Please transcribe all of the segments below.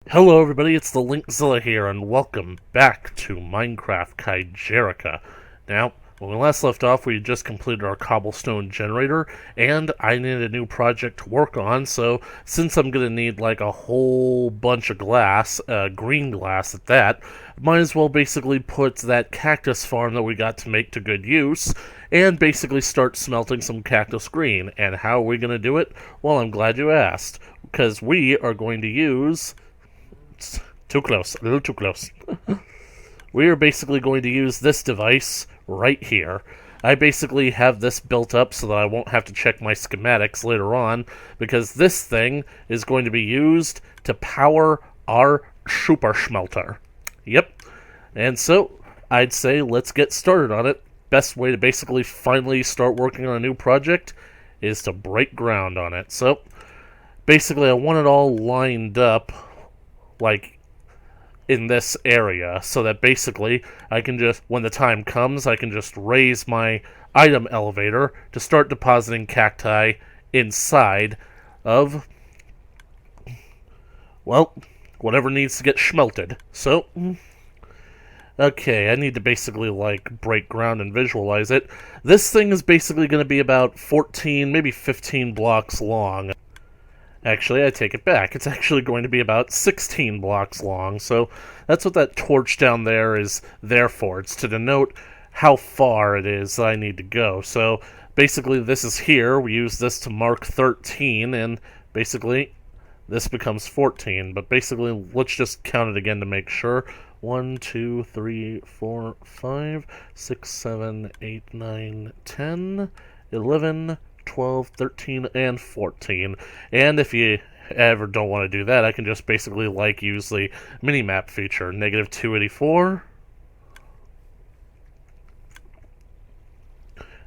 Hello everybody, it's the Linkzilla here, and welcome back to Minecraft Kaijerica. Now, when we last left off, we just completed our cobblestone generator, and I needed a new project to work on, so since I'm gonna need like a whole bunch of glass, green glass at that, might as well basically put that cactus farm that we got to make to good use, and basically start smelting some cactus green. And how are we gonna do it? Well, I'm glad you asked, because we are going to use too close, a little too close. We are basically going to use this device right here. I basically have this built up so that I won't have to check my schematics later on, because this thing is going to be used to power our super smelter. Yep. And so, I'd say let's get started on it. Best way to basically finally start working on a new project is to break ground on it. So, basically I want it all lined up like in this area so that basically I can just, when the time comes, I can just raise my item elevator to start depositing cacti inside of, well, whatever needs to get smelted. So, okay, I need to basically like break ground and visualize it. This thing is basically going to be about 14, maybe 15 blocks long. Actually, I take it back. It's actually going to be about 16 blocks long, so that's what that torch down there is there for. It's to denote how far it is that I need to go. So basically this is here. We use this to mark 13, and basically this becomes 14. But basically, let's just count it again to make sure. 1, 2, 3, 4, 5, 6, 7, 8, 9, 10, 11, 12, 13, and 14. And if you ever don't want to do that, I can just basically like use the minimap feature. Negative 284,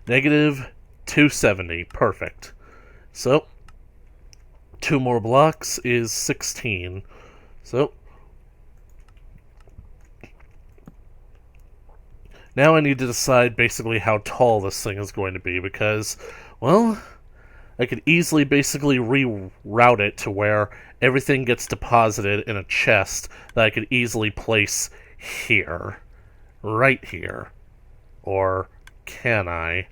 negative 270. Perfect. So, 2 more blocks is 16. So, now I need to decide basically how tall this thing is going to be, because, well, I could easily basically reroute it to where everything gets deposited in a chest that I could easily place here. Right here. Or can I?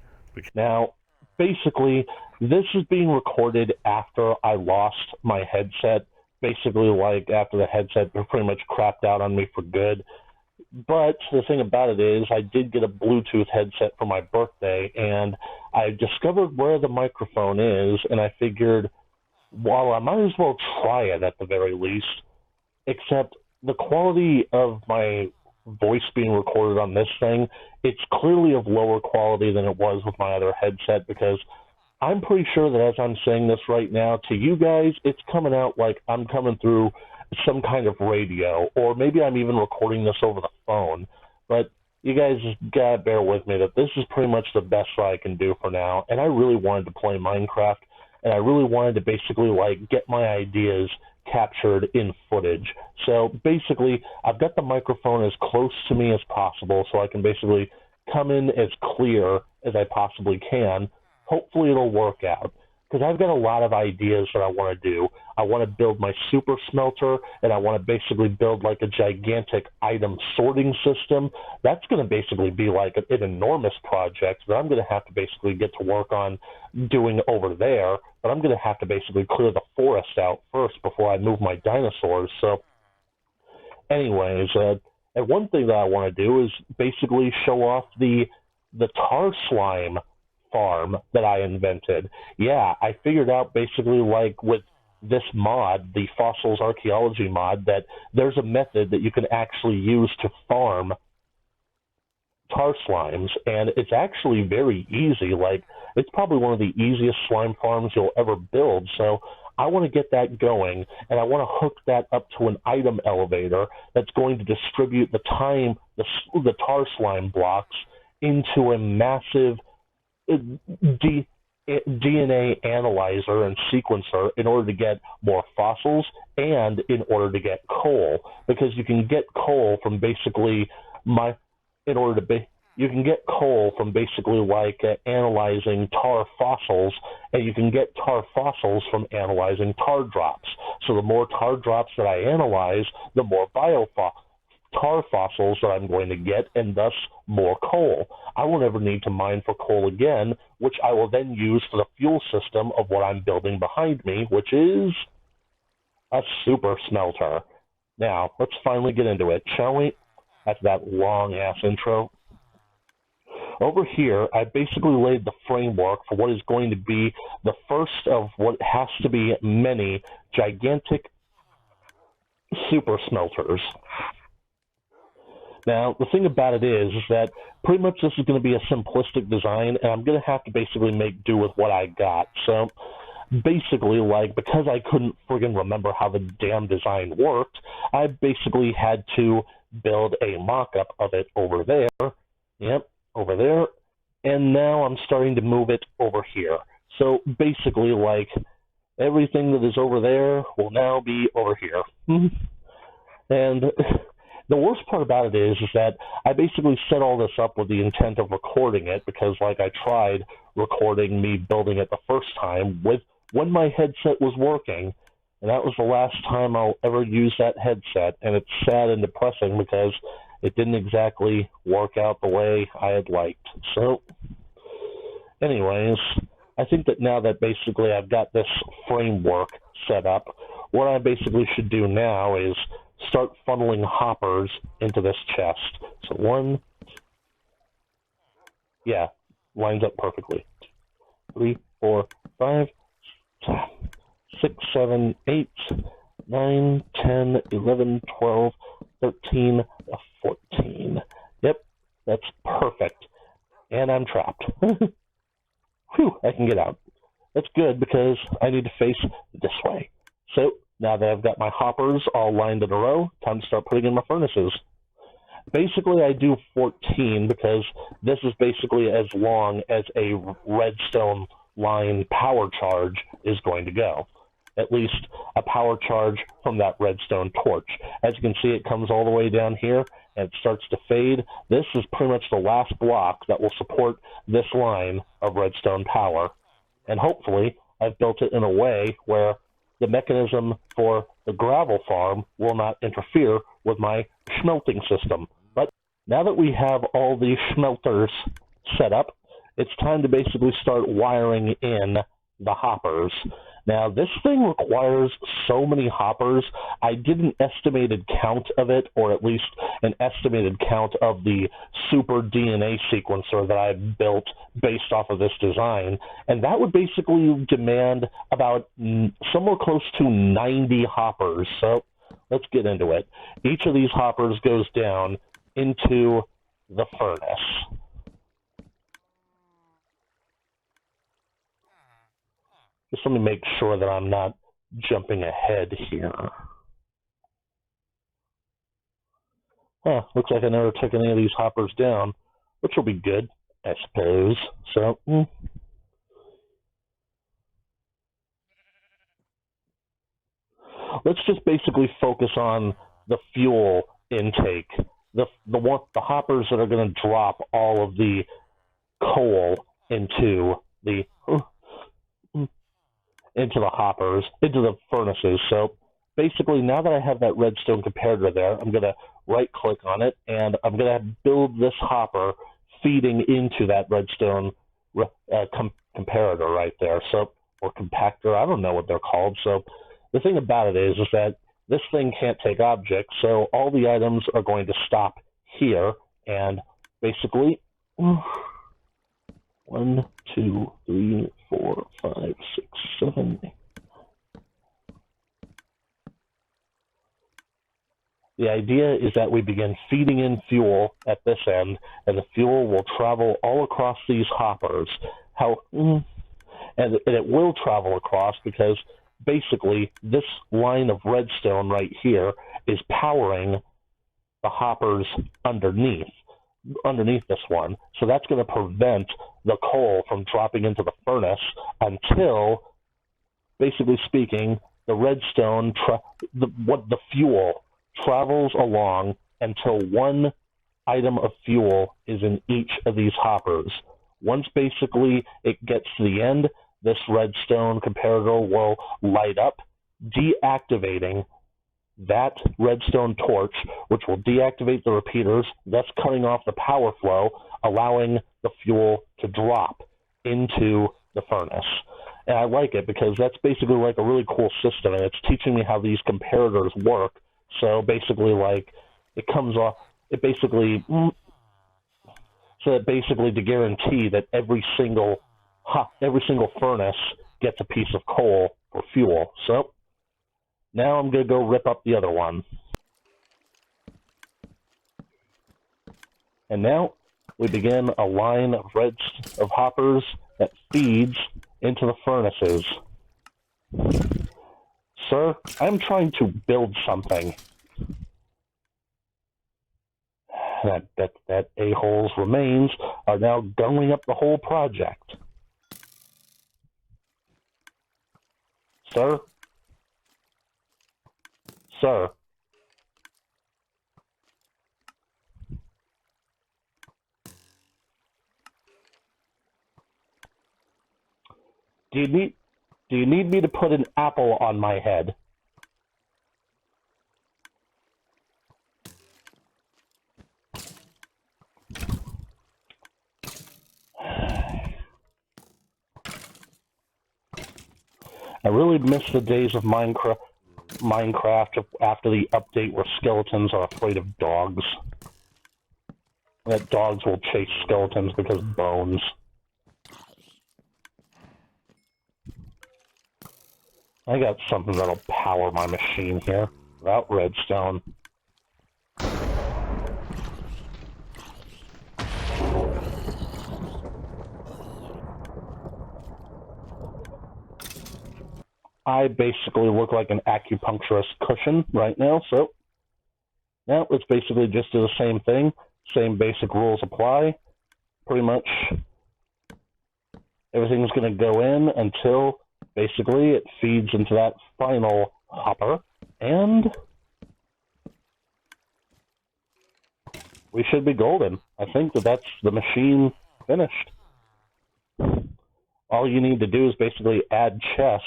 Now, basically, this is being recorded after I lost my headset. Basically, like, after the headset pretty much crapped out on me for good. But the thing about it is, I did get a Bluetooth headset for my birthday, and I discovered where the microphone is, and I figured, well, I might as well try it at the very least. Except the quality of my voice being recorded on this thing, it's clearly of lower quality than it was with my other headset, because I'm pretty sure that as I'm saying this right now, to you guys, it's coming out like I'm coming through some kind of radio, or maybe I'm even recording this over the phone. But you guys just gotta bear with me that this is pretty much the best that I can do for now. And I really wanted to play Minecraft, and I really wanted to basically like get my ideas captured in footage. So basically, I've got the microphone as close to me as possible, so I can basically come in as clear as I possibly can. Hopefully it'll work out, because I've got a lot of ideas that I want to do. I want to build my super smelter, and I want to basically build like a gigantic item sorting system. That's going to basically be like an enormous project that I'm going to have to basically get to work on doing over there, but I'm going to have to basically clear the forest out first before I move my dinosaurs. So anyways, and one thing that I want to do is basically show off the tar slime farm that I invented. Yeah, I figured out basically like with this mod, the fossils archaeology mod, that there's a method that you can actually use to farm tar slimes, and it's actually very easy. Like, it's probably one of the easiest slime farms you'll ever build. So I want to get that going, and I want to hook that up to an item elevator that's going to distribute the tar slime blocks into a massive DNA analyzer and sequencer in order to get more fossils and in order to get coal, because you can get coal from basically in order to you can get coal from basically like analyzing tar fossils, and you can get tar fossils from analyzing tar drops. So the more tar drops that I analyze, the more tar fossils that I'm going to get, and thus more coal. I will never need to mine for coal again, which I will then use for the fuel system of what I'm building behind me, which is a super smelter. Now, let's finally get into it, shall we? After that long-ass intro. Over here, I basically laid the framework for what is going to be the first of what has to be many gigantic super smelters. Now, the thing about it is that pretty much this is going to be a simplistic design, and I'm going to have to basically make do with what I got. So, basically, like, because I couldn't friggin' remember how the damn design worked, I basically had to build a mock-up of it over there. Yep, over there. And now I'm starting to move it over here. So, basically, like, everything that is over there will now be over here. And the worst part about it is that I basically set all this up with the intent of recording it because, like, I tried recording me building it the first time when my headset was working, and that was the last time I'll ever use that headset, and it's sad and depressing because it didn't exactly work out the way I had liked. So, anyways, I think that now that basically I've got this framework set up, what I basically should do now is start funneling hoppers into this chest. So one, yeah, lines up perfectly. 3, 4, 5, 6, 7, 8, 9, 10, 11, 12, 13, 14. Yep, that's perfect. And I'm trapped. Whew, I can get out. That's good because I need to face this way. So, now that I've got my hoppers all lined in a row, time to start putting in my furnaces. Basically, I do 14 because this is basically as long as a redstone line power charge is going to go. At least a power charge from that redstone torch. As you can see, it comes all the way down here and it starts to fade. This is pretty much the last block that will support this line of redstone power. And hopefully, I've built it in a way where the mechanism for the gravel farm will not interfere with my smelting system. But now that we have all these smelters set up, it's time to basically start wiring in the hoppers. Now, this thing requires so many hoppers. I did an estimated count of it, or at least an estimated count of the super DNA sequencer that I built based off of this design, and that would basically demand about somewhere close to 90 hoppers. So let's get into it. Each of these hoppers goes down into the furnace. Just let me make sure that I'm not jumping ahead here. Looks like I never took any of these hoppers down, which will be good, I suppose. So, let's just basically focus on the fuel intake. The hoppers that are going to drop all of the coal into the hoppers, into the furnaces. So basically, now that I have that redstone comparator there, I'm going to right-click on it, and I'm going to build this hopper feeding into that redstone comparator right there. So, or compactor, I don't know what they're called. So the thing about it is that this thing can't take objects, so all the items are going to stop here, and basically 1, 2, 3, 4, 5, 6, 7. The idea is that we begin feeding in fuel at this end, and the fuel will travel all across these hoppers. And it will travel across because basically this line of redstone right here is powering the hoppers underneath this one. So that's going to prevent the coal from dropping into the furnace until, basically speaking, the redstone, the fuel travels along until one item of fuel is in each of these hoppers. Once basically it gets to the end, this redstone comparator will light up, deactivating that redstone torch, which will deactivate the repeaters, thus cutting off the power flow, allowing the fuel to drop into the furnace. And I like it because that's basically like a really cool system, and it's teaching me how these comparators work. So basically, like, it comes off, it basically, so that basically to guarantee that every single furnace gets a piece of coal for fuel. So now I'm going to go rip up the other one. And now we begin a line of hoppers that feeds into the furnaces. Sir, I'm trying to build something. That a-hole's remains are now going up the whole project. Sir? Sir? Do you need me to put an apple on my head? I really miss the days of Minecraft after the update where skeletons are afraid of dogs. That dogs will chase skeletons because bones. I got something that'll power my machine here without redstone. I basically look like an acupuncturist cushion right now, so now let's basically just do the same thing. Same basic rules apply. Pretty much everything's going to go in until basically it feeds into that final hopper, and we should be golden. I think that's the machine finished. All you need to do is basically add chests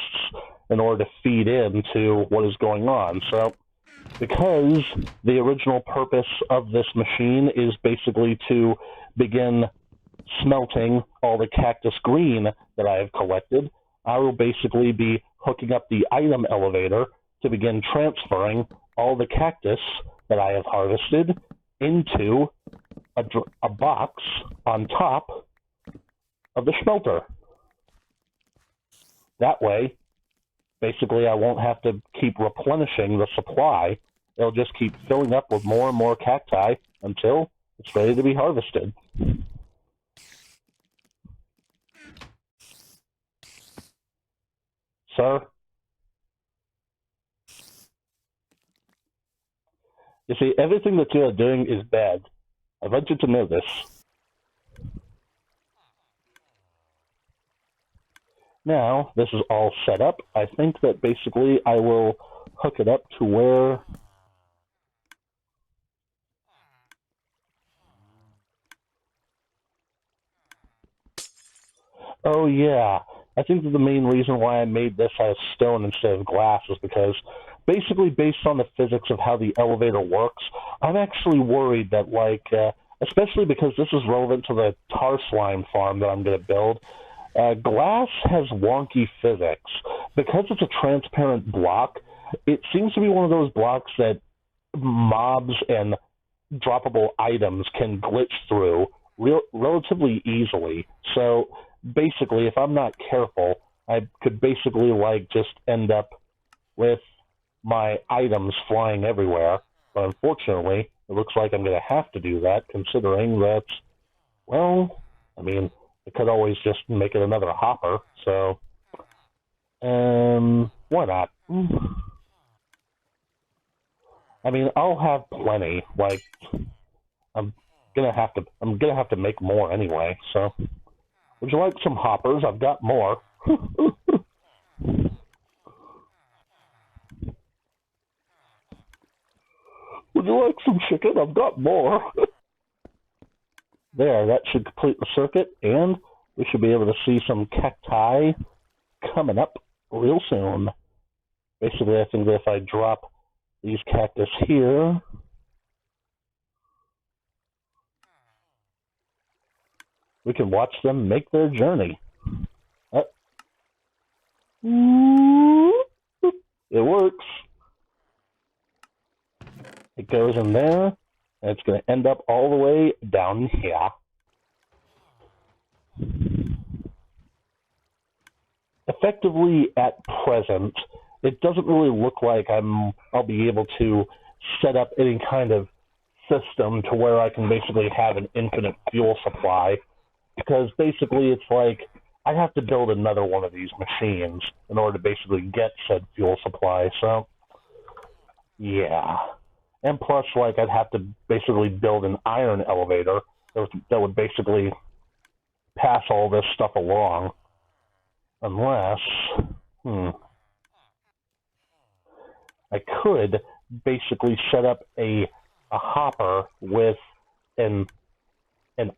in order to feed into what is going on. So, because the original purpose of this machine is basically to begin smelting all the cactus green that I have collected, I will basically be hooking up the item elevator to begin transferring all the cactus that I have harvested into a box on top of the smelter. That way, basically, I won't have to keep replenishing the supply. It'll just keep filling up with more and more cacti until it's ready to be harvested. Sir? You see, everything that you are doing is bad. I want you to know this. Now, this is all set up. I think that basically I will hook it up to where... Oh, yeah. I think that the main reason why I made this out of stone instead of glass is because basically based on the physics of how the elevator works, I'm actually worried that, like, especially because this is relevant to the tar slime farm that I'm going to build, glass has wonky physics. Because it's a transparent block, it seems to be one of those blocks that mobs and droppable items can glitch through relatively easily. So basically, if I'm not careful, I could basically like just end up with my items flying everywhere. But unfortunately, it looks like I'm going to have to do that, considering that, well, I mean, I could always just make it another hopper, so why not? I mean, I'll have plenty. Like, I'm gonna have to make more anyway. So, would you like some hoppers? I've got more. Would you like some chicken? I've got more. There, that should complete the circuit, and we should be able to see some cacti coming up real soon. Basically, I think that if I drop these cactus here, we can watch them make their journey. It works. It goes in there, and it's going to end up all the way down here. Effectively, at present, it doesn't really look like I'll be able to set up any kind of system to where I can basically have an infinite fuel supply, because basically it's like I have to build another one of these machines in order to basically get said fuel supply. So, yeah. And plus, like, I'd have to basically build an iron elevator that would basically pass all this stuff along. Unless, I could basically set up a hopper with an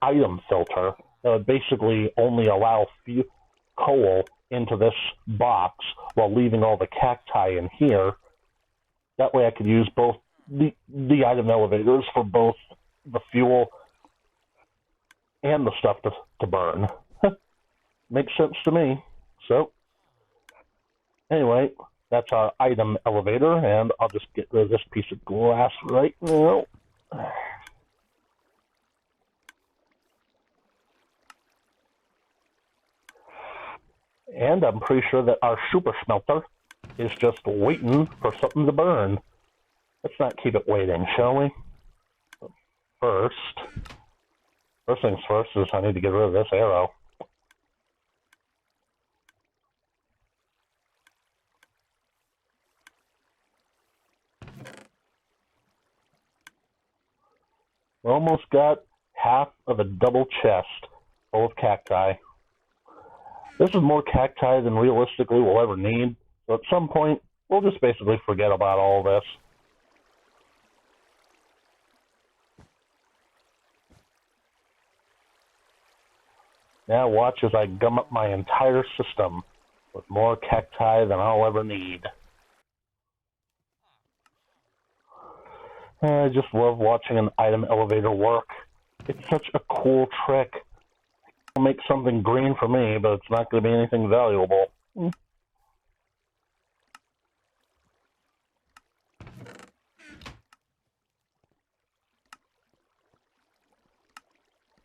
item filter that would basically only allow coal into this box while leaving all the cacti in here. That way I could use both the item elevators for both the fuel and the stuff to burn. Makes sense to me. So, anyway, that's our item elevator, and I'll just get rid of this piece of glass right now. And I'm pretty sure that our super smelter is just waiting for something to burn. Let's not keep it waiting, shall we? First things first is I need to get rid of this arrow. We almost got half of a double chest full of cacti. This is more cacti than realistically we'll ever need, so at some point, we'll just basically forget about all this. Now watch as I gum up my entire system with more cacti than I'll ever need. I just love watching an item elevator work. It's such a cool trick. It'll make something green for me, but it's not going to be anything valuable.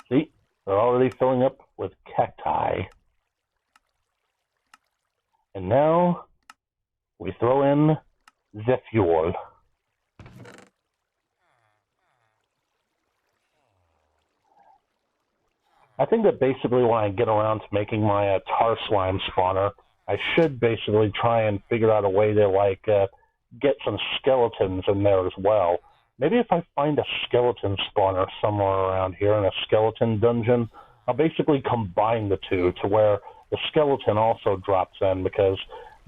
See? They're already filling up with cacti. And now, we throw in the fuel. I think that basically when I get around to making my tar slime spawner, I should basically try and figure out a way to get some skeletons in there as well. Maybe if I find a skeleton spawner somewhere around here in a skeleton dungeon, I'll basically combine the two to where the skeleton also drops in, because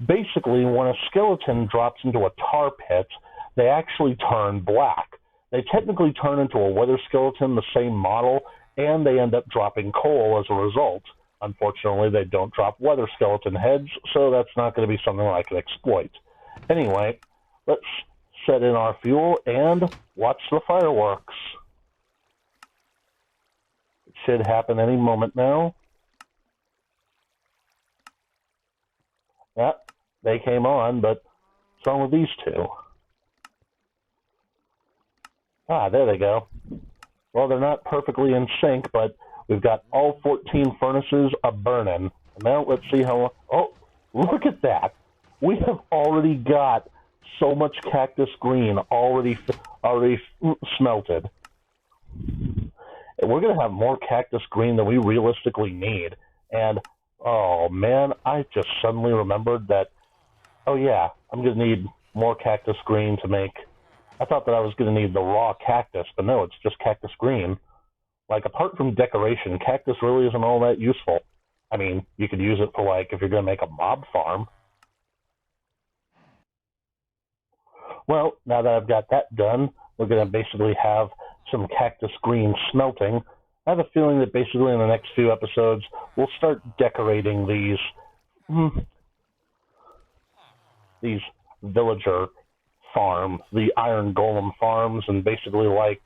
basically when a skeleton drops into a tar pit, they actually turn black. They technically turn into a wither skeleton, the same model, and they end up dropping coal as a result. Unfortunately, they don't drop weather skeleton heads, so that's not going to be something I can exploit. Anyway, let's set in our fuel and watch the fireworks. It should happen any moment now. Yep, they came on, but what's wrong with these two? Ah, there they go. Well, they're not perfectly in sync, but we've got all 14 furnaces a-burning. Now, let's see how... Oh, look at that! We have already got so much cactus green already smelted. We're going to have more cactus green than we realistically need. And, oh, man, I just suddenly remembered that, oh, yeah, I'm going to need more cactus green to make... I thought that I was going to need the raw cactus, but no, it's just cactus green. Like, apart from decoration, cactus really isn't all that useful. I mean, you could use it for, like, if you're going to make a mob farm. Well, now that I've got that done, we're going to basically have some cactus green smelting. I have a feeling that basically in the next few episodes, we'll start decorating these villager farm, the Iron Golem farms, and basically like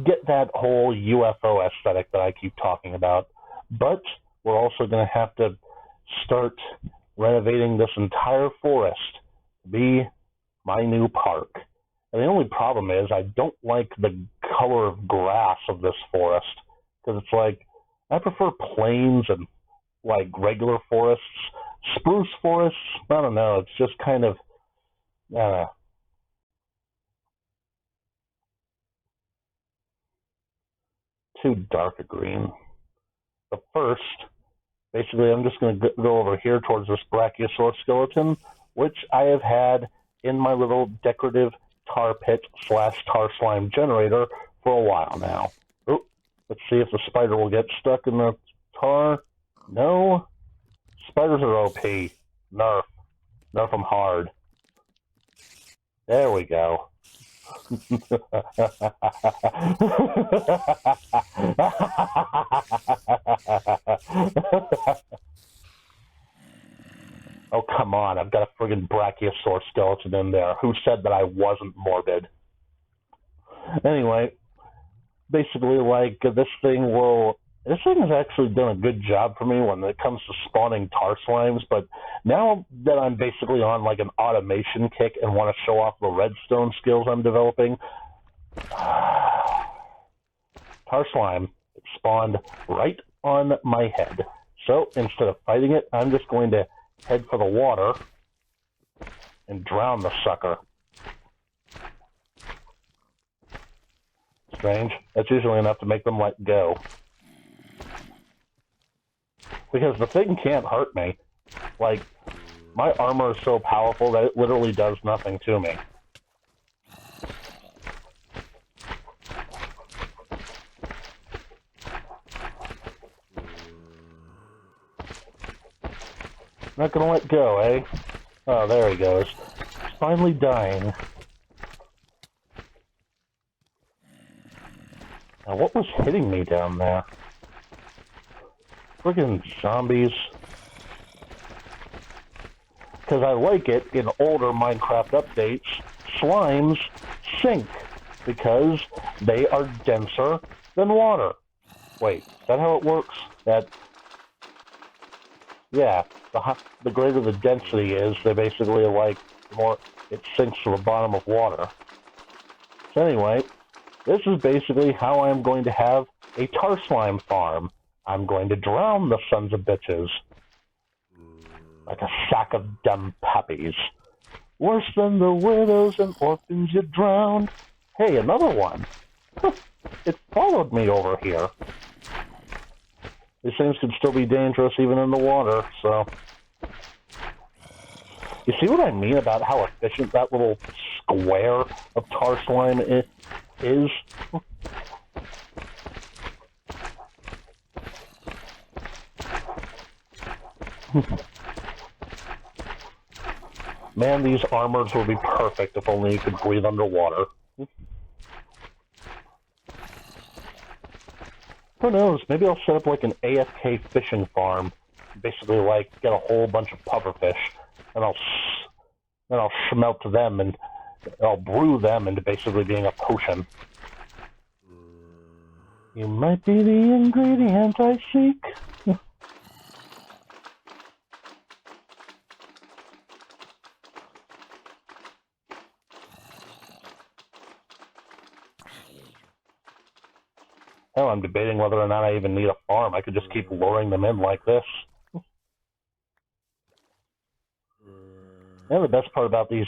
get that whole UFO aesthetic that I keep talking about. But we're also going to have to start renovating this entire forest to be my new park. And the only problem is I don't like the color of grass of this forest because it's like I prefer plains and like regular forests. Spruce forests, I don't know, it's just kind of too dark a green. But first, basically, I'm just going to go over here towards this brachiosaur skeleton, which I have had in my little decorative tar pit / tar slime generator for a while now. Oh, let's see if the spider will get stuck in the tar. No. Spiders are OP. Nerf. Nerf them hard. There we go. Oh, come on. I've got a friggin' brachiosaur skeleton in there. Who said that I wasn't morbid? Anyway, basically, like, this thing has actually done a good job for me when it comes to spawning tar slimes, but now that I'm basically on, like, an automation kick and want to show off the redstone skills I'm developing, tar slime spawned right on my head. So, instead of fighting it, I'm just going to head for the water and drown the sucker. Strange. That's usually enough to make them let go. Because the thing can't hurt me. Like, my armor is so powerful that it literally does nothing to me. Not gonna let go, eh? Oh, there he goes. He's finally dying. Now, what was hitting me down there? Friggin' zombies. Because I like it in older Minecraft updates, slimes sink because they are denser than water. Wait, is that how it works? Yeah, the greater the density is, they basically like, the more it sinks to the bottom of water. So anyway, this is basically how I'm going to have a tar slime farm. I'm going to drown the sons of bitches. Like a sack of dumb puppies. Worse than the widows and orphans you drowned. Hey, another one. It followed me over here. These things could still be dangerous even in the water, so... You see what I mean about how efficient that little square of tar slime is? Man, these armors would be perfect if only you could breathe underwater. Who knows? Maybe I'll set up like an AFK fishing farm. Basically, like, get a whole bunch of pufferfish, and I'll smelt them, and I'll brew them into basically being a potion. You might be the ingredient I seek. Hell, I'm debating whether or not I even need a farm. I could just keep luring them in like this. And the best part about these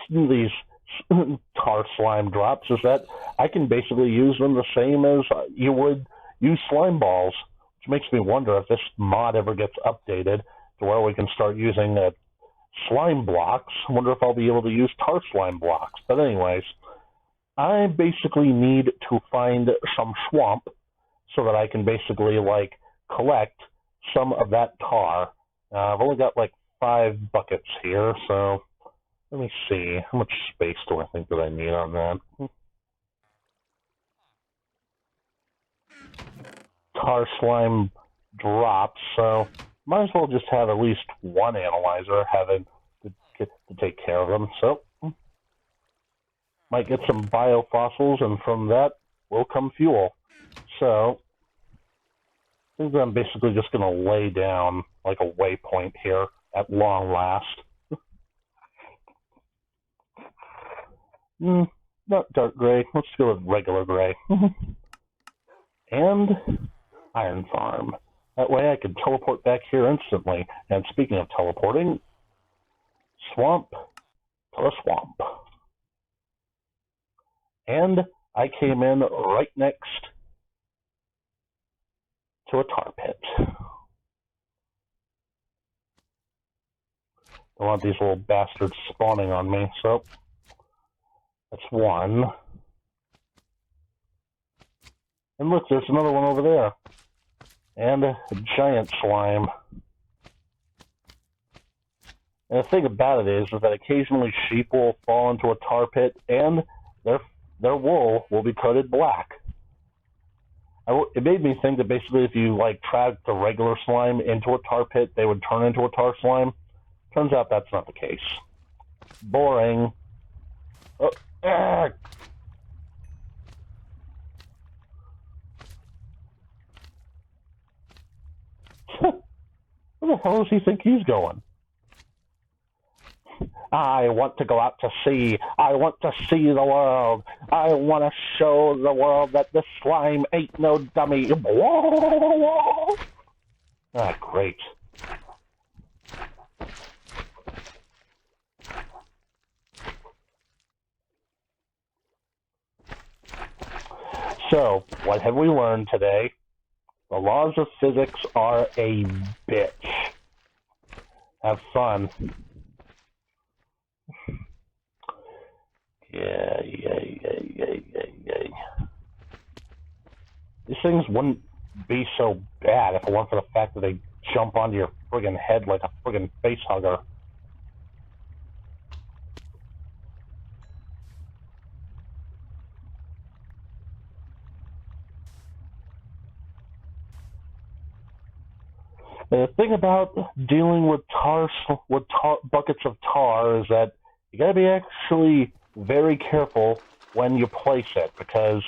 these tar slime drops is that I can basically use them the same as you would use slime balls, which makes me wonder if this mod ever gets updated to where we can start using slime blocks. I wonder if I'll be able to use tar slime blocks. But anyways, I basically need to find some swamp so that I can basically, like, collect some of that tar. I've only got, like, 5 buckets here, so let me see. How much space do I think that I need on that? tar slime drops, so might as well just have at least one analyzer having to take care of them. So might get some biofossils, and from that will come fuel. So I think I'm basically just going to lay down like a waypoint here at long last. Not dark gray. Let's go with regular gray. And iron farm. That way I can teleport back here instantly. And speaking of teleporting, swamp to the swamp. And I came in right next to a tar pit. I want these little bastards spawning on me, so that's one. And look, there's another one over there. And a giant slime. And the thing about it is that occasionally sheep will fall into a tar pit and their wool will be coated black. It made me think that basically if you like tracked the regular slime into a tar pit, they would turn into a tar slime. Turns out that's not the case. Boring. Oh, ah. Where the hell does he think he's going? I want to go out to sea. I want to see the world. I want to show the world that this slime ain't no dummy. Ah, great. So, what have we learned today? The laws of physics are a bitch. Have fun. Yay. These things wouldn't be so bad if it weren't for the fact that they jump onto your friggin' head like a friggin' face hugger. The thing about dealing with buckets of tar is that you gotta be actually very careful when you place it, because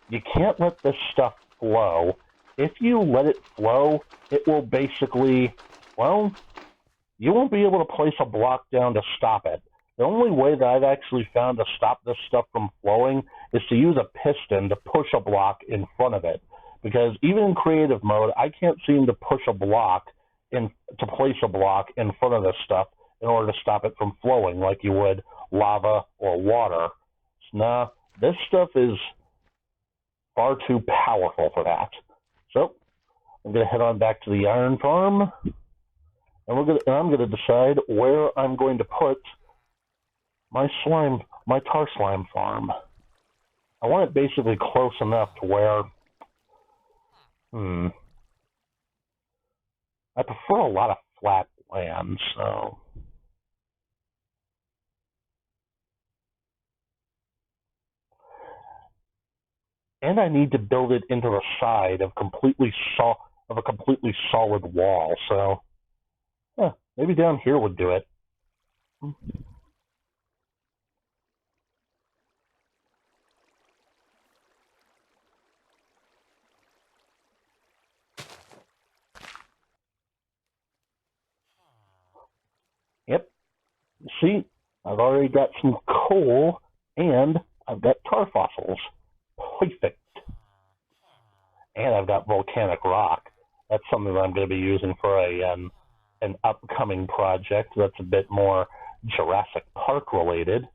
you can't let this stuff flow. If you let it flow, it will basically, well, you won't be able to place a block down to stop it. The only way that I've actually found to stop this stuff from flowing is to use a piston to push a block in front of it. Because even in creative mode, I can't seem to push a block to place a block in front of this stuff in order to stop it from flowing like you would lava or water. So, nah, this stuff is far too powerful for that. So I'm going to head on back to the iron farm, and I'm going to decide where I'm going to put my tar slime farm. I want it basically close enough to where I prefer a lot of flat land, so and I need to build it into the side of a completely solid wall, so maybe down here would do it. Yep. See, I've already got some coal, and I've got tar fossils. Perfect. And I've got volcanic rock. That's something that I'm going to be using for an upcoming project that's a bit more Jurassic Park related.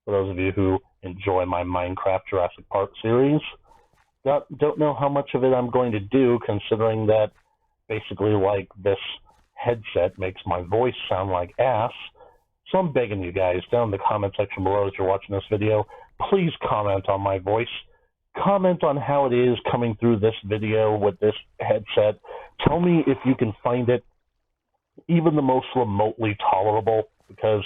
For those of you who enjoy my Minecraft Jurassic Park series, don't know how much of it I'm going to do, considering that basically like this headset makes my voice sound like ass. So I'm begging you guys down in the comment section below as you're watching this video, please comment on my voice. Comment on how it is coming through this video with this headset. Tell me if you can find it even the most remotely tolerable, because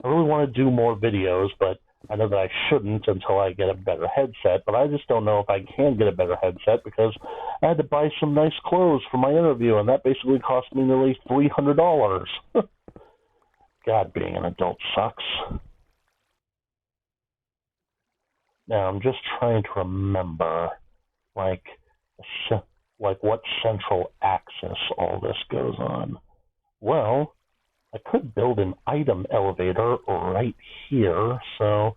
I really want to do more videos, but I know that I shouldn't until I get a better headset, but I just don't know if I can get a better headset because I had to buy some nice clothes for my interview, and that basically cost me nearly $300. God, being an adult sucks. Now, I'm just trying to remember, like, what central axis all this goes on. Well, I could build an item elevator right here, so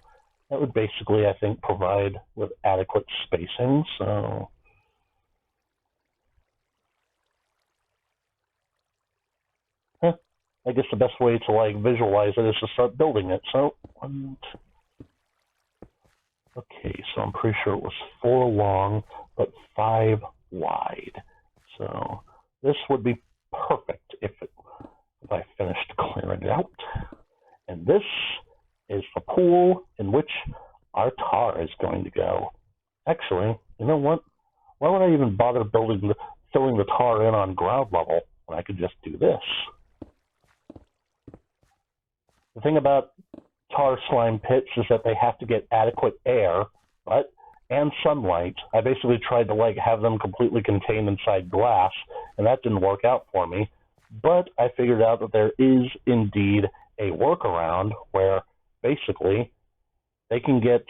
that would basically, I think, provide with adequate spacing, so... I guess the best way to, like, visualize it is to start building it, so... Okay, so I'm pretty sure it was 4 long, but 5 wide. So this would be perfect if I finished clearing it out. And this is the pool in which our tar is going to go. Actually, you know what? Why would I even bother filling the tar in on ground level when I could just do this? The thing about tar slime pits is that they have to get adequate air, and sunlight. I basically tried to like have them completely contained inside glass, and that didn't work out for me. But I figured out that there is indeed a workaround where basically they can get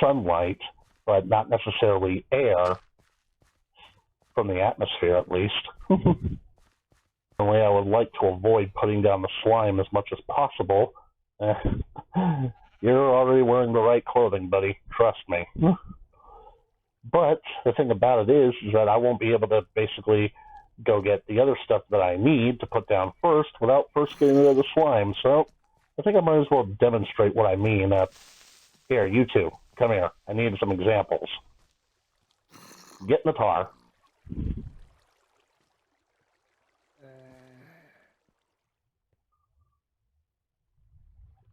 sunlight, but not necessarily air from the atmosphere, at least. I would like to avoid putting down the slime as much as possible. You're already wearing the right clothing, buddy. Trust me. But the thing about it is that I won't be able to basically go get the other stuff that I need to put down first without first getting rid of the slime. So I think I might as well demonstrate what I mean. Here, you two, come here. I need some examples. Get in the tar.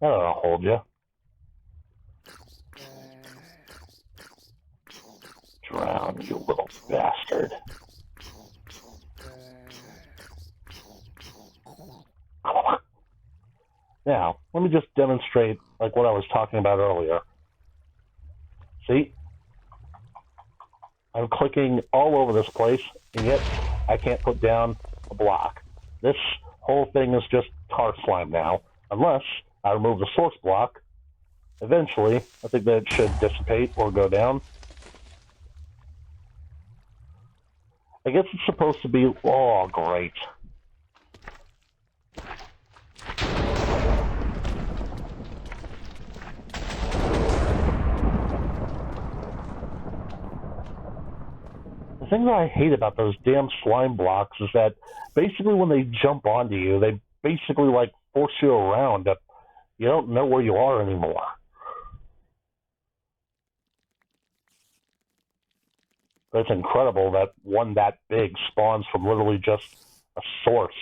That'll hold you. Drown, you little bastard. Now, let me just demonstrate like what I was talking about earlier. See? I'm clicking all over this place, and yet I can't put down a block. This whole thing is just tar slime now, unless I remove the source block. Eventually, I think that it should dissipate or go down. I guess it's supposed to be... Oh, great. The thing that I hate about those damn slime blocks is that basically when they jump onto you, they basically like force you around. You don't know where you are anymore. But it's incredible that one that big spawns from literally just a source.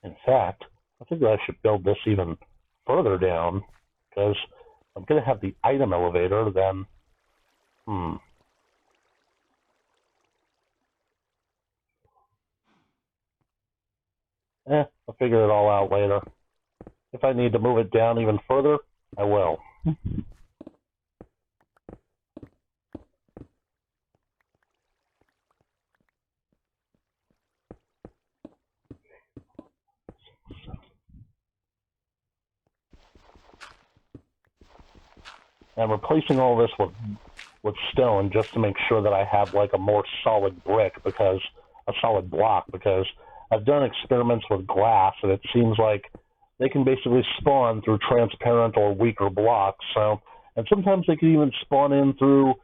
In fact, I think that I should build this even further down, because I'm going to have the item elevator, then... I'll figure it all out later. If I need to move it down even further, I will. I'm replacing all this with stone just to make sure that I have like a more solid brick, because a solid block, because I've done experiments with glass and it seems like they can basically spawn through transparent or weaker blocks. So, and sometimes they can even spawn in through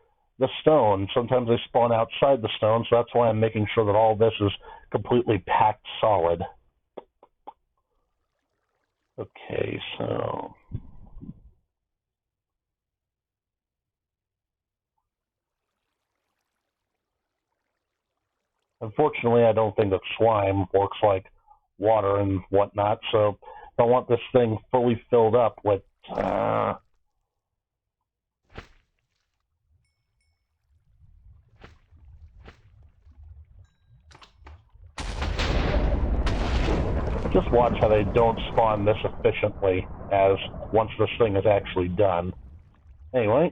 the stone. Sometimes they spawn outside the stone, so that's why I'm making sure that all this is completely packed solid. Okay, so... Unfortunately, I don't think that slime works like water and whatnot, so I want this thing fully filled up with... Just watch how they don't spawn this efficiently as once this thing is actually done. Anyway.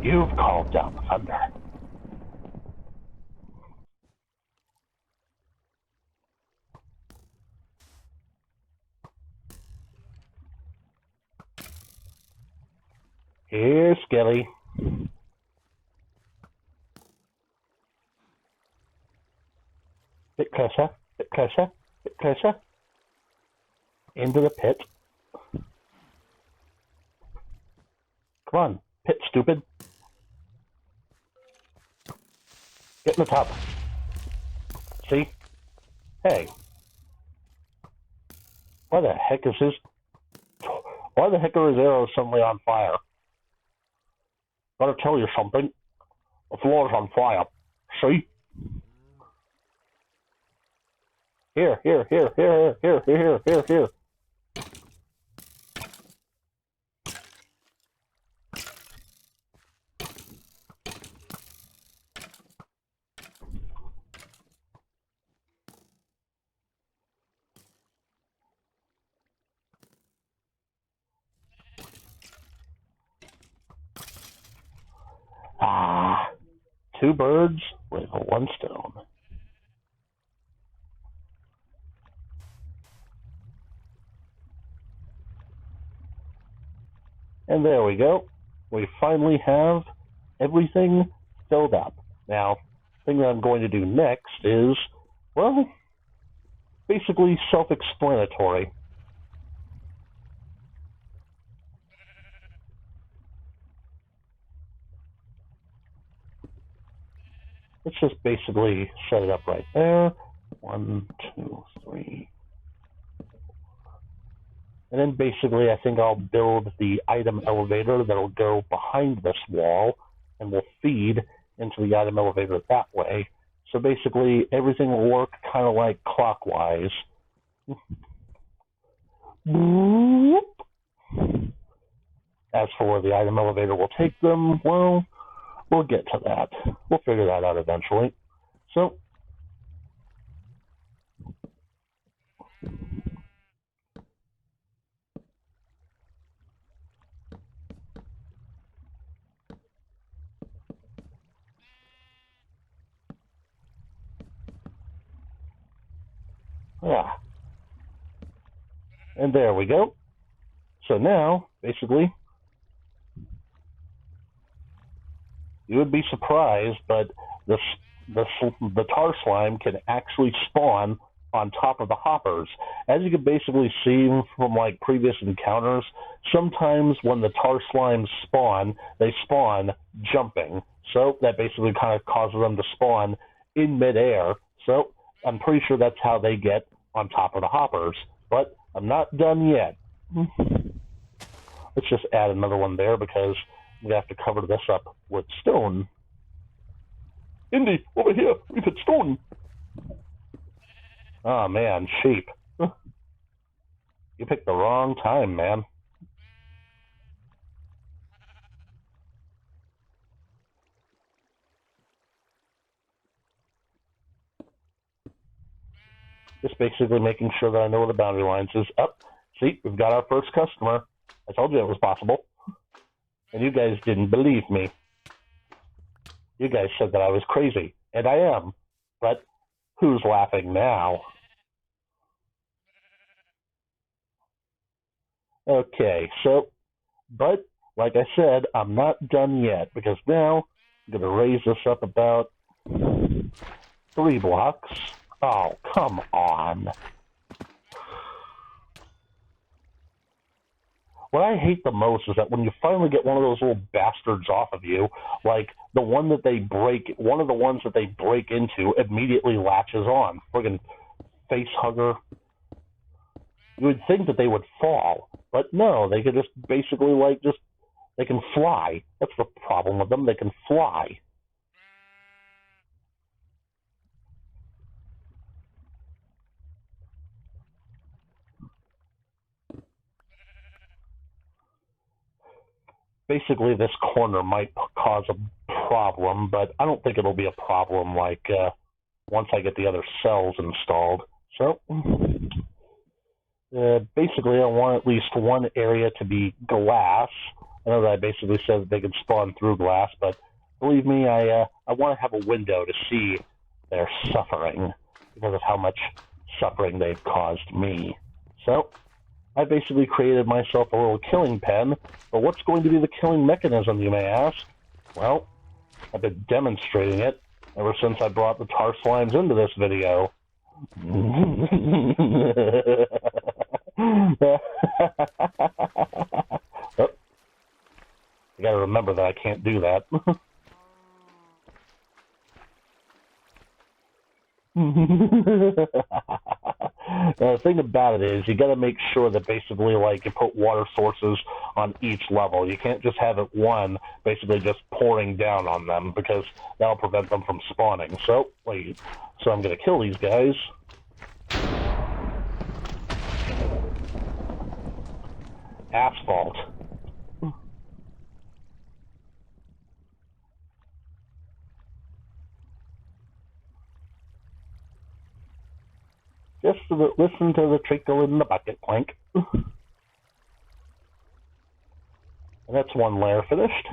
You've called down the thunder. Here, Skilly. Bit closer, bit closer, bit closer. Into the pit. Come on, pit, stupid. Get in the top. See? Hey. Why the heck are his arrows suddenly on fire? Gotta tell you something. The floor's on fire. See? Here. Ah, 2 birds with 1 stone. And there we go. We finally have everything filled up. Now, the thing that I'm going to do next is, well, basically self-explanatory. Let's just basically set it up right there. 1, 2, 3. And then basically I think I'll build the item elevator that'll go behind this wall and will feed into the item elevator that way. So basically everything will work kind of like clockwise. As for where the item elevator will take them, well, we'll get to that. We'll figure that out eventually. So, yeah. And there we go. So now, basically, you would be surprised, but the tar slime can actually spawn on top of the hoppers. As you can basically see from like previous encounters, sometimes when the tar slimes spawn, they spawn jumping. So that basically kind of causes them to spawn in midair. So I'm pretty sure that's how they get on top of the hoppers. But I'm not done yet. Let's just add another one there because we have to cover this up with stone. Indy, over here, we've hit stone. Oh man, sheep. You picked the wrong time, man. Just basically making sure that I know where the boundary lines is. Up. See, we've got our first customer. I told you it was possible. And you guys didn't believe me. You guys said that I was crazy, and I am. But who's laughing now? Okay, so, but like I said, I'm not done yet because now I'm going to raise this up about 3 blocks. Oh, come on. what I hate the most is that when you finally get one of those little bastards off of you, like the one that they break, one of the ones that they break into immediately latches on. Friggin' face hugger. You would think that they would fall, but no, they could just basically they can fly. That's the problem with them. They can fly. Basically, this corner might cause a problem, but I don't think it'll be a problem once I get the other cells installed. So, basically, I want at least one area to be glass. I know that I basically said that they could spawn through glass, but believe me, I want to have a window to see their suffering because of how much suffering they've caused me. So, I basically created myself a little killing pen, but what's going to be the killing mechanism, you may ask? Well, I've been demonstrating it ever since I brought the tar slimes into this video. Oh, I gotta remember that I can't do that. The thing about it is you got to make sure that basically you put water sources on each level. You can't just have it one basically just pouring down on them because that'll prevent them from spawning. So I'm going to kill these guys. Asphalt. Just listen to the trickle in the bucket, Plank. And that's one layer finished.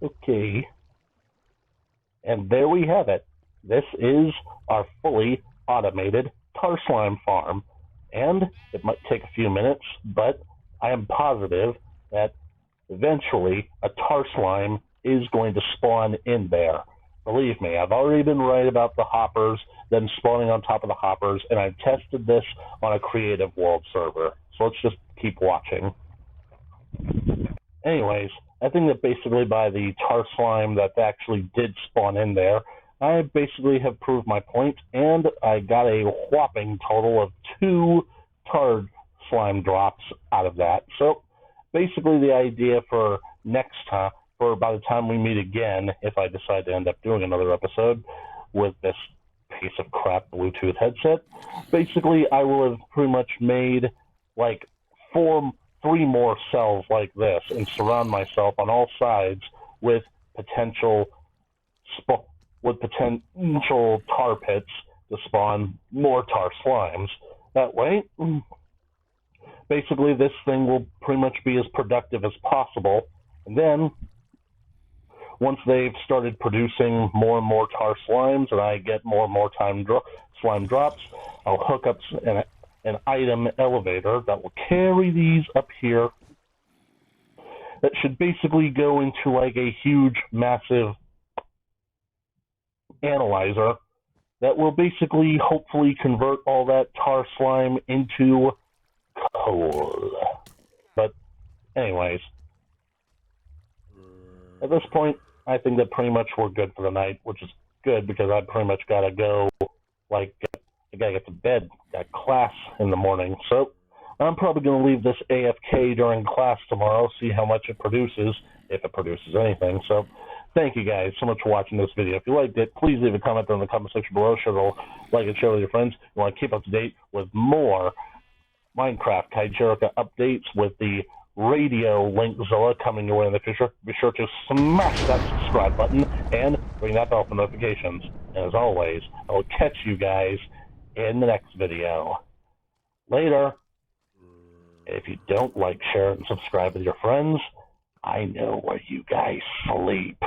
Okay. And there we have it. This is our fully automated tar slime farm. And it might take a few minutes, but I am positive that eventually a tar slime is going to spawn in there. Believe me, I've already been right about the hoppers, then spawning on top of the hoppers, and I've tested this on a creative world server. So let's just keep watching. Anyways, I think that basically by the tar slime that actually did spawn in there, I basically have proved my point, and I got a whopping total of 2 tar slime drops out of that. So basically the idea for next time, for by the time we meet again, if I decide to end up doing another episode with this piece of crap Bluetooth headset, basically I will have pretty much made 3 more cells like this and surround myself on all sides with potential tar pits to spawn more tar slimes. That way, basically this thing will pretty much be as productive as possible. And then, once they've started producing more and more tar slimes and I get more and more slime drops, I'll hook up an item elevator that will carry these up here that should basically go into a huge, massive analyzer that will basically hopefully convert all that tar slime into coal. But anyways, at this point, I think that pretty much we're good for the night, which is good because I pretty much gotta go, I gotta get to bed, got class in the morning. So I'm probably gonna leave this AFK during class tomorrow, see how much it produces, if it produces anything. So thank you guys so much for watching this video. If you liked it, please leave a comment in the comment section below. Share it, like and share with your friends. You want to keep up to date with more Minecraft Kaijerica updates with the radio Linkzilla coming your way in the future. Be sure to smash that subscribe button and ring that bell for notifications. And as always, I will catch you guys in the next video. Later. If you don't like, share, and subscribe with your friends, I know where you guys sleep.